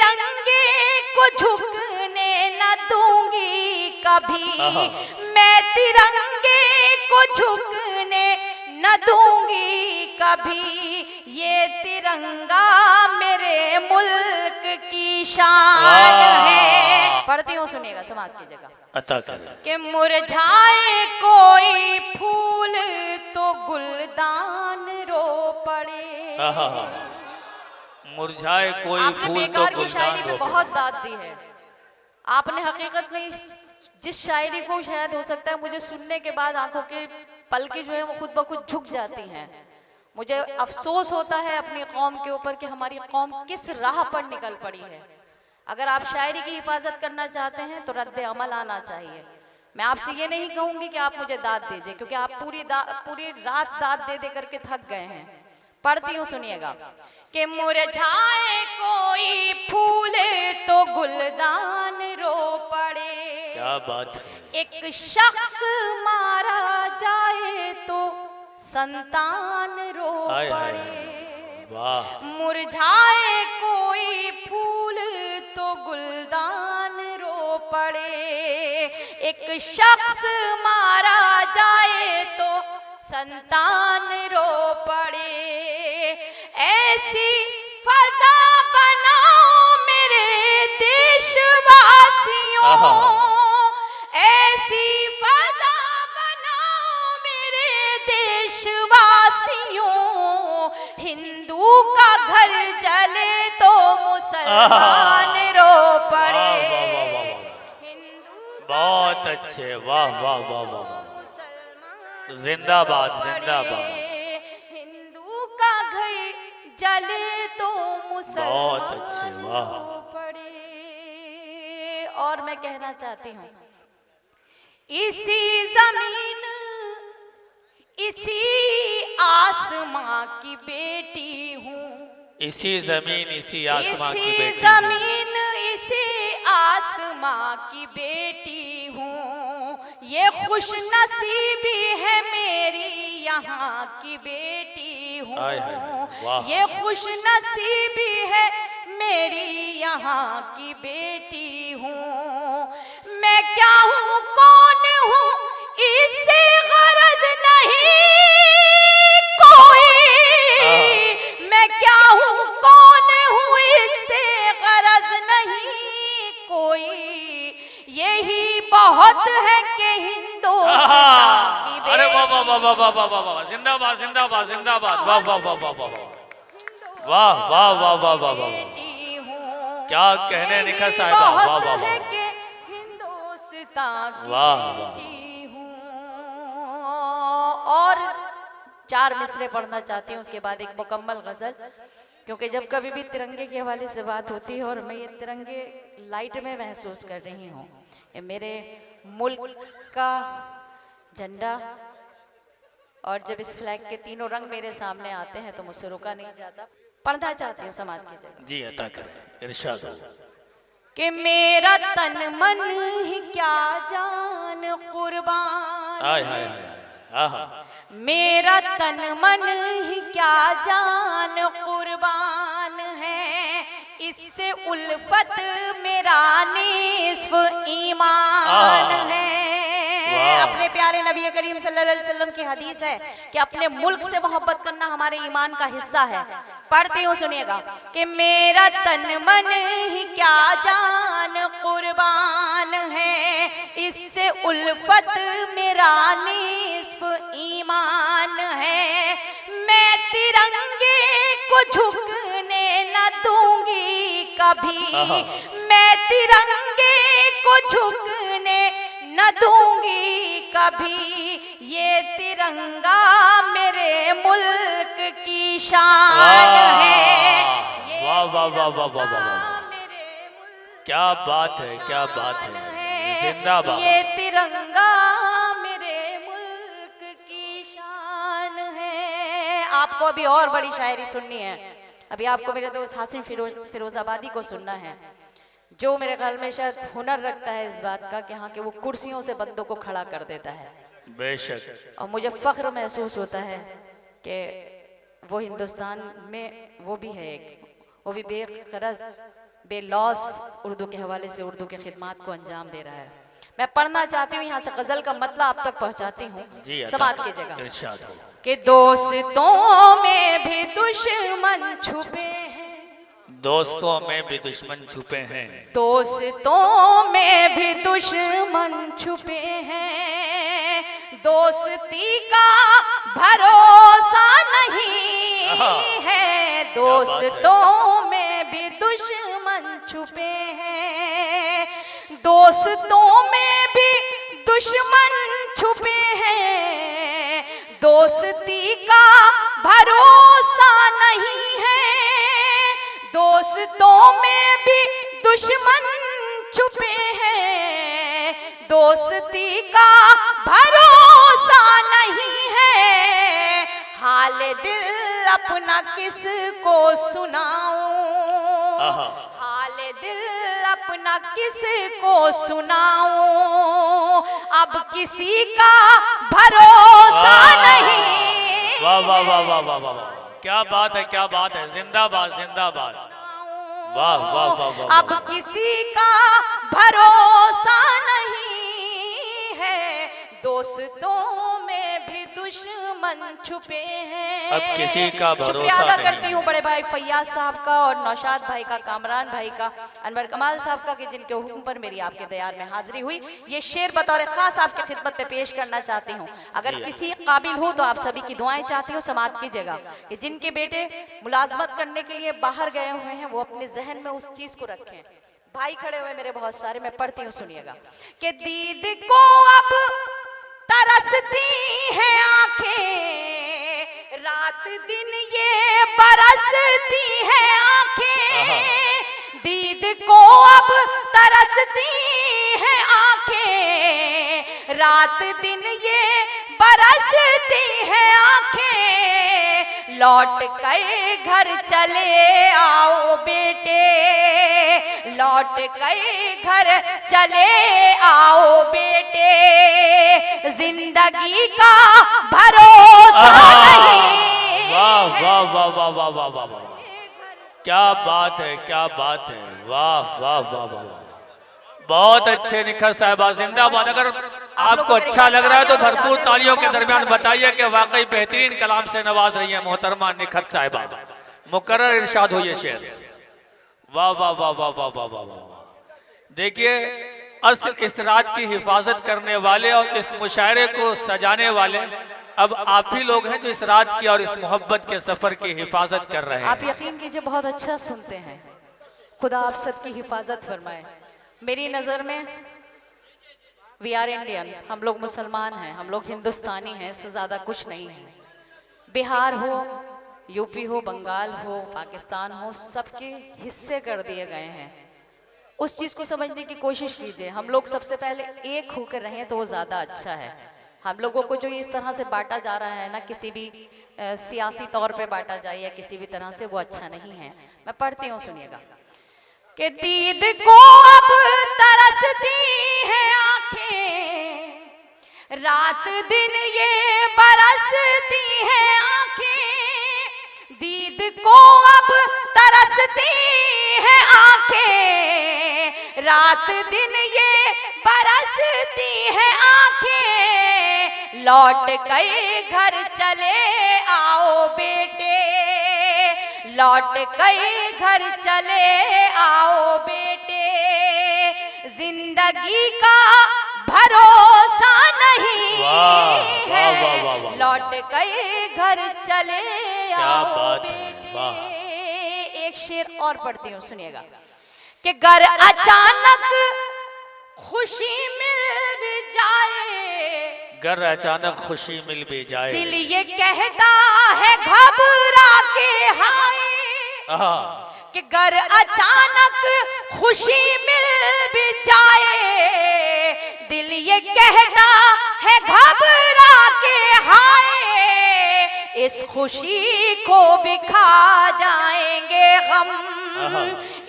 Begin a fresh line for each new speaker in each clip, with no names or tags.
तिरंगे को झुकने न दूंगी कभी, मैं तिरंगे को झुकने न दूंगी कभी, ये तिरंगा मेरे मुल्क की शान है। पढ़ती हूँ, सुनिएगा, समाज की जगह
अता कर
कि मुरझाए कोई फूल तो गुलदान रो पड़े।
मुरझाए कोई
आपने
फूल तो
बेकार की
गुलदान
शायरी में
रो
बहुत दाद दी है। आपने हकीकत में जिस शायरी को शायद हो सकता है मुझे सुनने के बाद आंखों के पलकें जो है वो खुद ब खुद झुक जाती हैं। मुझे अफसोस होता है अपनी कौम के ऊपर कि हमारी कौम किस राह पर निकल पड़ी है। अगर आप शायरी की हिफाजत करना चाहते हैं तो रद्द अमल आना चाहिए। मैं आपसे ये नहीं कहूंगी कि आप मुझे दाद दीजिए, क्योंकि आप पूरी रात दाद दे दे करके थक गए हैं। पढ़ती हूँ, सुनिएगा कि मुरझाए कोई फूल तो गुलदान रो पड़े।
क्या बात है।
एक शख्स मारा जाए तो संतान रो पड़े।
वाह।
मुरझाए कोई फूल तो गुलदान रो पड़े। एक शख्स मारा जाए तो संतान रो पड़े। ऐसी फजा बनाओ मेरे देशवासियों, ऐसी फजा बनाओ मेरे देशवासियों, हिंदू का घर जले तो मुसलमान रो पड़े।
बहुत अच्छे, वाह वाह वाह वाह, जिंदाबाद जिंदाबाद।
हिंदू का घर जले तो मुसलमान
बहुत अच्छे, वाह।
पड़े। और मैं कहना चाहती हूँ, इसी जमीन इसी आसमां की बेटी हूँ,
इसी जमीन इसी आसमां की
इसी
बेटी,
जमीन इसी आसमां की बेटी हूँ। ये खुश नसीबी है मेरी यहाँ की बेटी हूँ, ये खुश नसीबी है मेरी यहाँ की बेटी हूँ। मैं क्या हूँ कौन हूँ इससे गरज नहीं कोई, मैं क्या हूँ कौन हूँ इससे गरज नहीं कोई, यही बहुत है कि हिंदुस्तान की बेटी।
अरे वाह वाह वाह वाह वाह वाह वाह, जिंदाबाद जिंदाबाद जिंदाबाद, वाह वाह वाह वाह वाह वाह वाह वाह वाह वाह वाह, क्या कहने निखा साहिबा, वाह वाह वाह,
हिंदुस्तान की
वाह
बेटी हूँ। और 4 मिसरे पढ़ना चाहती हूँ, उसके बाद एक मुकम्मल गजल, क्योंकि जब कभी भी तिरंगे के हवाले से बात होती है और मैं ये तिरंगे लाइट में महसूस कर रही हूँ, ये मेरे मुल्क का झंडा, और जब इस फ्लैग के तीनों रंग मेरे सामने आते हैं तो मुझसे रुका नहीं जाता। पढ़ना चाहती हूँ समाज की जगह।
जी अता करें, इरशाद हो।
कि मेरा तन मन ही क्या जान कुर्बान,
हाय हाय हाय,
मेरा तन मन ही क्या जान कुर्बान है, इससे उल्फत मेरा निस्फ ईमान है। अपने प्यारे नबी करीम सल्लल्लाहु अलैहि वसल्लम की हदीस है कि अपने मुल्क से मोहब्बत करना हमारे ईमान का हिस्सा है। पढ़ती हूँ, सुनिएगा कि मेरा तन मन ही क्या जान कुर्बान है, इससे उल्फत मेरा निस्फ ईमान है। मैं तिरंगे को झुकने न दूंगी कभी, मैं तिरंगे को झुकने न दूंगी कभी, ये तिरंगा मेरे मुल्क की शान है।
वाह वाह वाह वाह वाह वाह, क्या बात है, क्या बात है, जिंदाबाद।
ये तिरंगा मेरे मुल्क की शान है। आपको अभी और बड़ी शायरी सुननी है। अभी आपको मेरे दोस्त हासिम फिरोजाबादी को सुनना है, जो मेरे ख्याल में शायद हुनर रखता है इस बात का कि हाँ कि वो कुर्सियों से बंदों को खड़ा कर देता है।
बेशक।
और मुझे फख्र महसूस होता है कि वो हिंदुस्तान में वो भी है एक, वो भी बेगरज बेलौस उर्दू के हवाले से उर्दू के खिदमात को अंजाम दे रहा है। मैं पढ़ना चाहती हूँ, यहाँ से गजल का मतलब आप तक पहुँचाती हूँ समात की जगह। कि दोस्तों में भी दुश्मन छुपे हैं,
दोस्तों में भी दुश्मन छुपे हैं,
दोस्तों में भी दुश्मन छुपे हैं, दोस्ती का भरोसा नहीं है, दोस्तों में भी दुश्मन छुपे हैं, दोस्तों में भी दुश्मन छुपे हैं, दोस्ती का भरोसा नहीं है, दोस्तों में भी दुश्मन छुपे हैं, दोस्ती का भरोसा नहीं है, हाल दिल अपना किसको सुनाऊं, हाल दिल अपना किसको सुनाऊं, अब किसी का भरोसा नहीं।
वाह वाह वाह वाह वाह वाह, क्या बात है, क्या बात है, जिंदाबाद जिंदाबाद, वाह वाह वाह वाह।
अब किसी का भरोसा नहीं है, दोस्तों में भी दुश्मन छुपे हैं।
अब किसी का भरोसा
शुक्रिया अदा
नहीं।
करती हूँ बड़े भाई फैयाज साहब का और नौशाद भाई का, कामरान भाई का, अनवर कमाल साहब का, कि जिनके हुक्म पर मेरी आपके दयार में हाजिरी हुई। ये शेर बतौर खास आपकी खिदमत में पेश करना चाहती हूँ। अगर किसी काबिल हो तो आप सभी की दुआएं चाहती हूँ समात की जगह, कि जिनके बेटे मुलाजमत करने के लिए बाहर गए हुए हैं वो अपने जहन में उस चीज को रखें। भाई खड़े हुए मेरे बहुत सारे, मैं पढ़ती हूँ सुनिएगा। कि दीद को अब तरसती है आंखें, रात दिन ये बरसती है आंखें, दीद को अब तरसती है आंखें, रात दिन ये बरसती है आंखें, लौट कर घर चले आओ बेटे, लौट कर घर चले आओ बेटे, जिंदगी का भरोसा नहीं।
वाह वाह वाह वाह वाह वाह वाह वाह, क्या बात है, क्या बात है, वाह वाह वाह वाह, बहुत अच्छे निखत साहिबा, जिंदाबाद। अगर आपको अच्छा लग रहा है तो भरपूर तालियों के दरमियान बताइए कि वाकई बेहतरीन कलाम से नवाज रही है मोहतरमा निखत साहिबा। मुकर्रर इरशाद हो ये शेर, वाह वाह वाह वाह वाह वाह वाह वाह। देखिए, असल इस रात की हिफाजत करने वाले और इस मुशायरे को सजाने वाले अब आप ही लोग हैं जो इस रात की और इस मोहब्बत के सफर की हिफाजत कर रहे हैं।
आप यकीन कीजिए बहुत अच्छा सुनते हैं, खुदा आप सबकी हिफाजत फरमाए। मेरी नज़र में वी आर इंडियन, हम लोग मुसलमान हैं, हम लोग हिंदुस्तानी हैं, इससे ज़्यादा कुछ नहीं है। बिहार हो, यूपी हो, बंगाल हो, पाकिस्तान हो, सबके हिस्से कर दिए गए हैं। उस चीज़ को समझने की कोशिश कीजिए। हम लोग सबसे पहले एक होकर रहें तो वो ज़्यादा अच्छा है। हम लोगों को जो इस तरह से बांटा जा रहा है ना, किसी भी सियासी तौर पे बांटा जाए या किसी भी तरह से, वो अच्छा नहीं है। मैं पढ़ती हूँ, सुनिएगा। कि दीद को अब तरसती है आंखें, रात दिन ये बरसती है आंखें, दीद को अब तरसती है आंखें, रात दिन ये बरसती है आंखें, लौट कर घर चले आओ बेटे, लौट कर घर चले आओ बेटे, जिंदगी का भरोसा नहीं है, लौट कर घर चले आओ बेटे। एक शेर और पढ़ती हूँ, सुनिएगा। कि घर अचानक खुशी मिल भी जाए,
घर अचानक खुशी मिल भी जाए,
दिल ये कहता है घबरा के हाय, कि घर अचानक खुशी मिल भी जाए, दिल ये कहता है घबरा के हाय, इस खुशी को भी खा जाएंगे गम,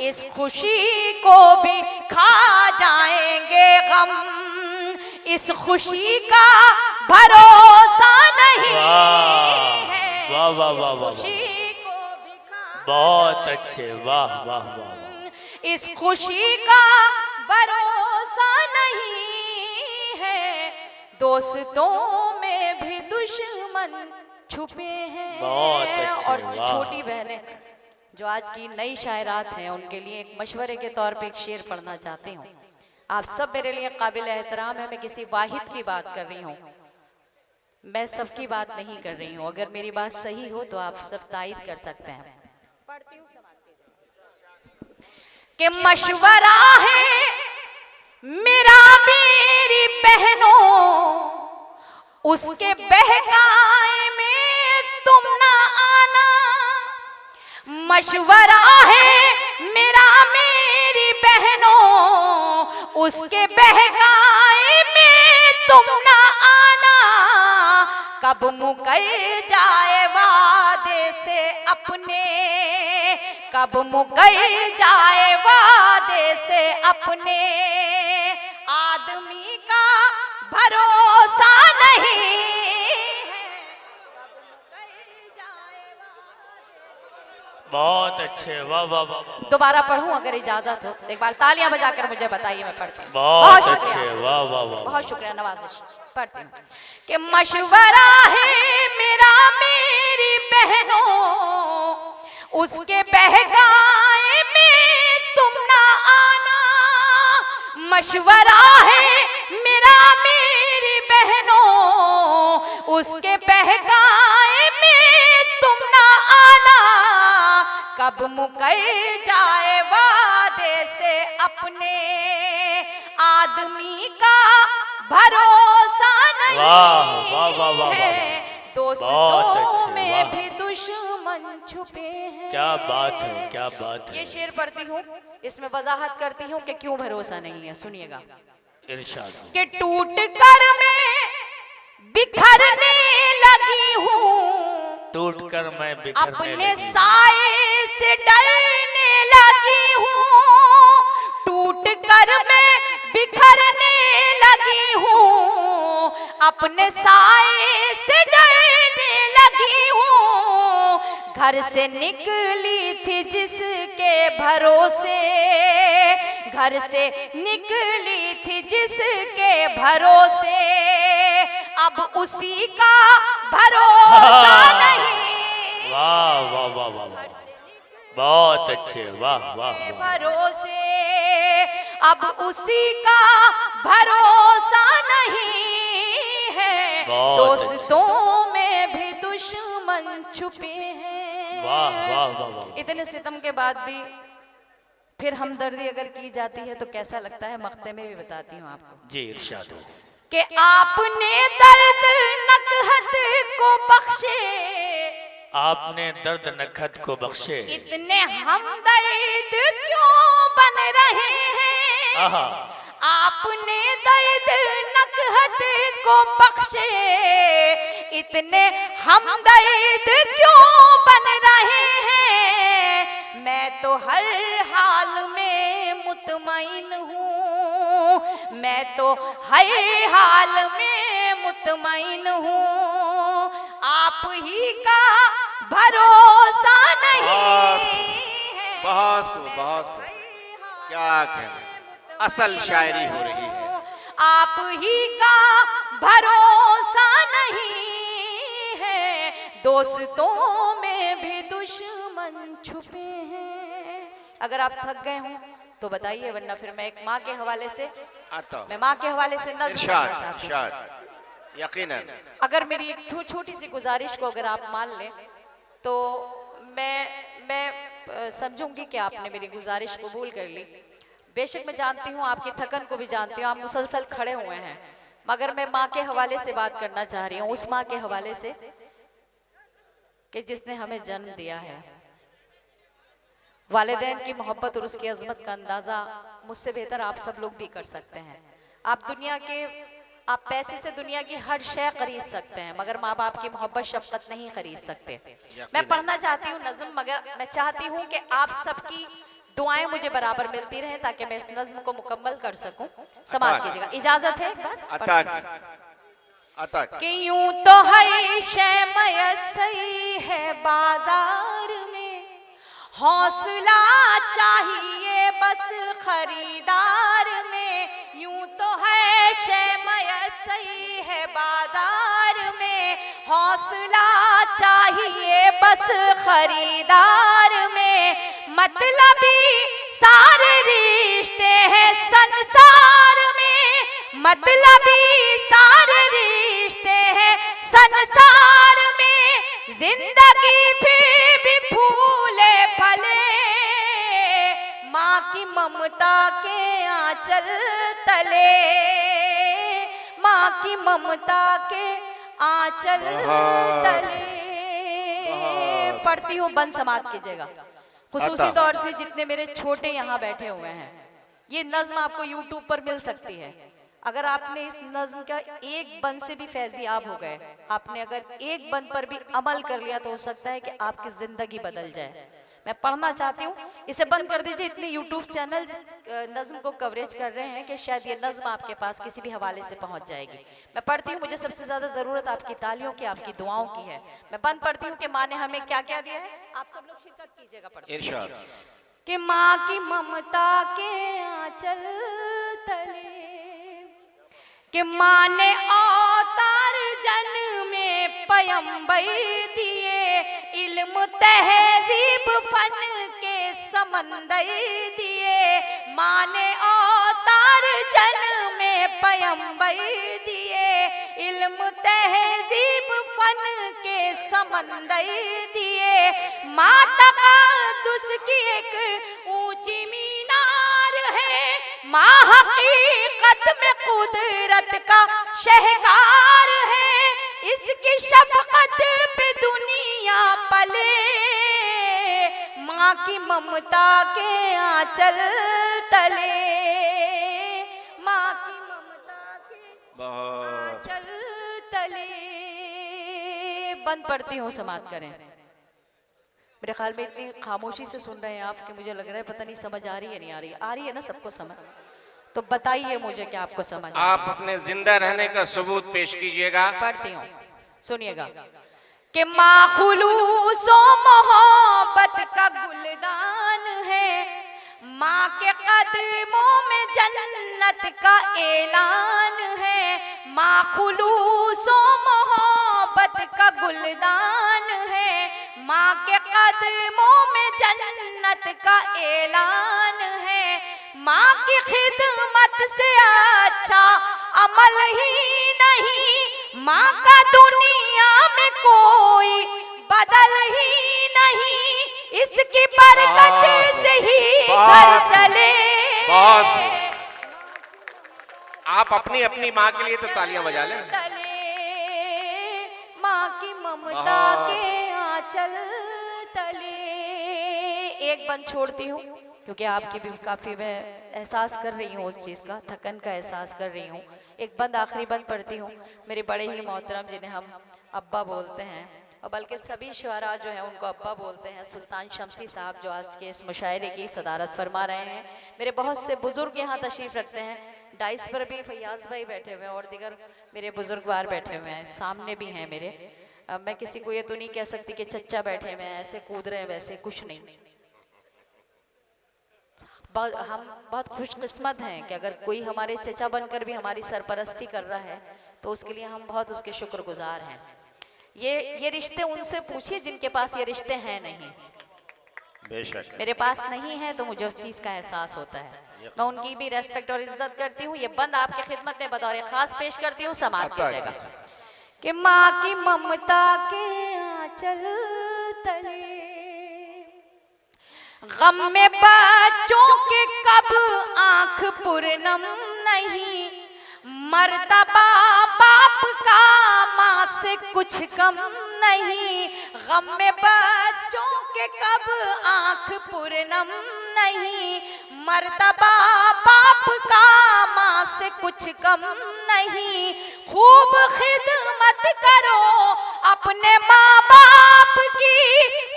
इस खुशी को भी खा जाएंगे गम, इस खुशी का भरोसा नहीं है,
वाह वाह वाह वाह,
खुशी को भी खा
बहुत अच्छे, वाह वाह वाह।
इस खुशी का भरोसा नहीं है, दोस्तों में भी दुश्मन छुपे हैं।
बहुत अच्छे,
और
वाह।
छोटी बहनें जो आज की नई शायरात हैं, उनके लिए एक मशवरे के तौर पे एक शेर पढ़ना चाहती हूँ। आप सब मेरे लिए काबिल एहतराम है। मैं किसी वाहिद की बात कर रही हूँ, मैं सबकी बात नहीं कर रही हूँ। अगर मेरी बात सही हो तो आप सब तायद कर सकते हैं। कि मशवरा है मेरा मेरी बहनों, उसके बहकाए में तुम ना आना। मशवरा है मेरा मेरी बहनों, उसके बहकाए में तुम ना आना। कब मुकर जाए वादे से अपने, कब मुकर जाए वादे से अपने। आदमी का भरोसा नहीं है, कब मुकर जाए वादे।
बहुत अच्छे, वाह वाह वाह वाह।
दोबारा पढ़ूं अगर इजाजत हो? एक बार तालियां बजाकर मुझे बताइए, मैं पढ़ती हूँ।
बहुत
शुक्रिया
अच्छे,
आपसे।
वाह वाह वाह।
बहुत शुक्रिया, नवाजिश। पढ़ती हूँ कि मशवरा है मेरा मेरी बहनों, उसके बहकाए में तुम ना आना। मशवरा है मेरा मेरी बहनों, उसके बहकाए में तुम ना आना। कब मुकर जाए वादे से अपने, आदमी का भरोसा नहीं
वाह वाह वाह वाह
है,
वाह। बहुत
दोस्तों
अच्छे,
में
वाह।
भी दुश्मन छुपे हैं।
क्या बात है, क्या बात है।
ये शेर पढ़ती हूँ, इसमें वजाहत करती हूँ कि क्यों भरोसा नहीं है। सुनिएगा
इरशाद।
कि टूट कर मैं बिखरने लगी हूँ,
टूट कर मैं बिखरने
अपने
लगी।
साए से डरने लगी हूँ। टूट कर मैं बिखरने लगी हूँ, अपने साए से डरने लगी हूँ। घर से निकली थी जिसके भरोसे, घर से निकली थी जिसके भरोसे। अब उसी का भरोसा नहीं,
वाह वाह वाह वाह वाह। बहुत अच्छे, वाह वाह वाह।
भरोसे। अब उसी का भरोसा नहीं है,
बहुत
दोस्तों में भी दुश्मन छुपे हैं।
वाह वाह वाह वाह।
इतने सितम के बाद भी फिर हमदर्दी अगर की जाती है तो कैसा लगता है, मक्ते में भी बताती हूँ आपको।
जी इरशाद हो।
कि आपने दर्द नकहत को बख्शे,
आपने दर्द नखत को बख्शे।
इतने हमदर्द क्यों बन रहे हैं।
आहा।
आपने दर्द नकहत को बख्शे, इतने हमदर्द क्यों बन रहे हैं। मैं तो हर हाल में मुतमईन हूँ, मैं तो हर हाल में मुतमईन हूँ। आप ही का भरोसा नहीं है।
बहुत बहुत क्या कहना, असल शायरी हो रही है।
आप ही का भरोसा नहीं है, दोस्तों में भी दुश्मन छुपे हैं। अगर आप थक गए हों तो बताइए, वरना फिर मैं एक माँ के हवाले से, मैं माँ के हवाले से नज़्म पढ़ना चाहती हूँ।
यकीनन
अगर मेरी एक छोटी सी गुजारिश को अगर आप मान लें तो मैं समझूंगी कि आपने मेरी गुजारिश कबूल कर ली। बेशक मैं जानती हूँ, आपकी थकन को भी जानती हूँ, आप मुसलसल खड़े हुए हैं, मगर मैं माँ के हवाले से बात करना चाह रही हूँ, उस माँ के हवाले से कि जिसने हमें जन्म दिया है। वालिदैन की मोहब्बत और उसकी अजमत का अंदाजा मुझसे बेहतर आप सब लोग भी कर सकते हैं। आप पैसे से दुनिया की हर शय खरीद सकते हैं, मगर माँ बाप की मोहब्बत शफकत नहीं खरीद सकते। मैं पढ़ना चाहती हूँ नज्म, मगर मैं चाहती हूँ कि आप सबकी दुआएं मुझे बराबर मिलती रहें ताकि मैं इस नज्म को मुकम्मल कर सकूं। समाप्त कीजिएगा, इजाजत है एक बार?
अता
कि यूं तो हर शय मयस्सर है बाजार में, हौसला चाहिए बस खरीदार में, यूं तो है शय मयस्सर है बाजार में, हौसला चाहिए बस खरीदार में, मतलबी सारे रिश्ते हैं संसार में, मतलबी सारे रिश्ते हैं संसार में, जिंदगी फिर भी फूले फले माँ की ममता के आंचल तले, माँ की ममता के आंचल तले। पढ़ती हूँ, बंद समाप्त कीजिएगा। खुसूसी तौर से जितने मेरे छोटे यहाँ बैठे हुए हैं, ये नज्म आपको YouTube पर मिल सकती है। अगर आपने इस नज्म का एक बंद से भी फैजियाब हो गए, आपने अगर एक बंद पर भी अमल कर लिया, तो हो सकता है कि आपकी जिंदगी बदल जाए। मैं पढ़ना चाहती हूँ, इसे बंद कर दीजिए। इतने YouTube चैनल नज्म को कवरेज कर रहे हैं कि शायद ये नज्म आपके पास किसी भी हवाले से पहुंच जाएगी। मैं पढ़ती हूँ, मुझे सबसे ज्यादा जरूरत आपकी तालियों की, आपकी दुआओं की है। मैं बंद पढ़ती हूँ कि माँ ने हमें क्या क्या दिया है, आप सब लोग शिरकत कीजिएगा। पढ़ते कि माँ की ममता के आंचल तले, कि माँ ने अवतार जन्म में पयंबर दिए, इल्म तहजीब फन के समंदर दिए, माँ ने अवतार जन्म में पयंबर दिए, इल्म तहजीब फन के समंदर दिए, माँ तक़द्दुस की एक ऊंची मीनार है, माँ हकीकत में कुदरत का शहकार है, इसकी शफकत पे दुनिया पले, माँ की ममता के आंचल तले, माँ की ममता के आंचल तले। बंद पढ़ती हूँ, समाप्त करें। मेरे ख्याल में इतनी खामोशी से सुन रहे हैं आप कि मुझे लग रहा है पता नहीं समझ आ रही है नहीं आ रही। आ रही है ना सबको समझ? तो बताइए मुझे क्या आपको समझ।
आप अपने जिंदा रहने का सबूत पेश कीजिएगा।
पढ़ती हूँ, सुनिएगा कि माँ खुलूसो मोहब्बत का गुलदान है, माँ के कदमों में जन्नत का ऐलान है, माँ खुलूसो मोहब्बत का गुलदान है, माँ के कदमों में जन्नत का ऐलान है, माँ की खिदमत से अच्छा अमल ही नहीं, माँ का दुनिया में कोई बदल ही नहीं, इसकी बरकत से ही घर चले।
आप अपनी अपनी माँ के लिए तो तालियां बजा लें।
माँ की ममता के आंचल तले। एक बंद छोड़ती हूँ क्योंकि आपकी भी काफी मैं एहसास कर रही हूँ उस चीज का, थकन का एहसास कर रही हूँ। एक बंद, आखिरी बंद पढ़ती हूँ। मेरे बड़े ही मोहतरम जिन्हें हम अब्बा बोलते हैं, और बल्कि सभी शुअरा जो हैं उनको अब्बा बोलते हैं, सुल्तान शमसी साहब जो आज के इस मुशायरे की सदारत फरमा रहे हैं। मेरे बहुत से बुजुर्ग यहाँ तशरीफ रखते हैं, डाइस पर भी फैयाज भाई बैठे हुए हैं और दिगर मेरे बुजुर्गवार बैठे हुए हैं, सामने भी हैं मेरे। मैं किसी को ये तो नहीं कह सकती कि चच्चा बैठे हुए हैं ऐसे कूद रहे हैं, वैसे कुछ नहीं। हम बहुत खुशकिस्मत हैं कि अगर कोई हमारे चचा बनकर भी हमारी सरपरस्ती कर रहा है तो उसके लिए हम बहुत उसके शुक्रगुजार हैं। ये रिश्ते उनसे पूछिए जिनके पास ये रिश्ते हैं नहीं।
बेशक
मेरे पास नहीं है तो मुझे उस चीज का एहसास होता है। मैं उनकी भी रेस्पेक्ट और इज्जत करती हूँ। ये बंद आपकी खिदमत में बतौर खास पेश करती हूँ, समाप्त कीजिएगा। कि माँ की ममता के आंचल तले गम में बच्चों के कब आंख पूर्णम नहीं, मर्तबा बाप का माँ से कुछ कम नहीं। गम में बच्चों के कब आंख पूर्णम नहीं, मर्तबा बाप का माँ से कुछ कम नहीं। खूब खिदमत करो अपने माँ बाप की,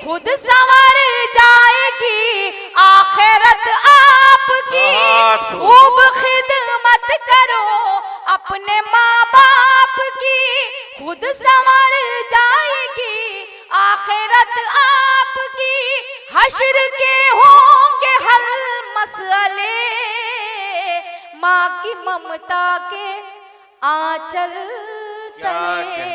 खुद संवर जाएगी आखिरत आपकी। खूब खिदमत करो अपने माँ बाप की, खुद संवर जाएगी आखिरत आपकी। हश्र के होंगे हल मसले माँ की ममता के आंचल
क्या
तले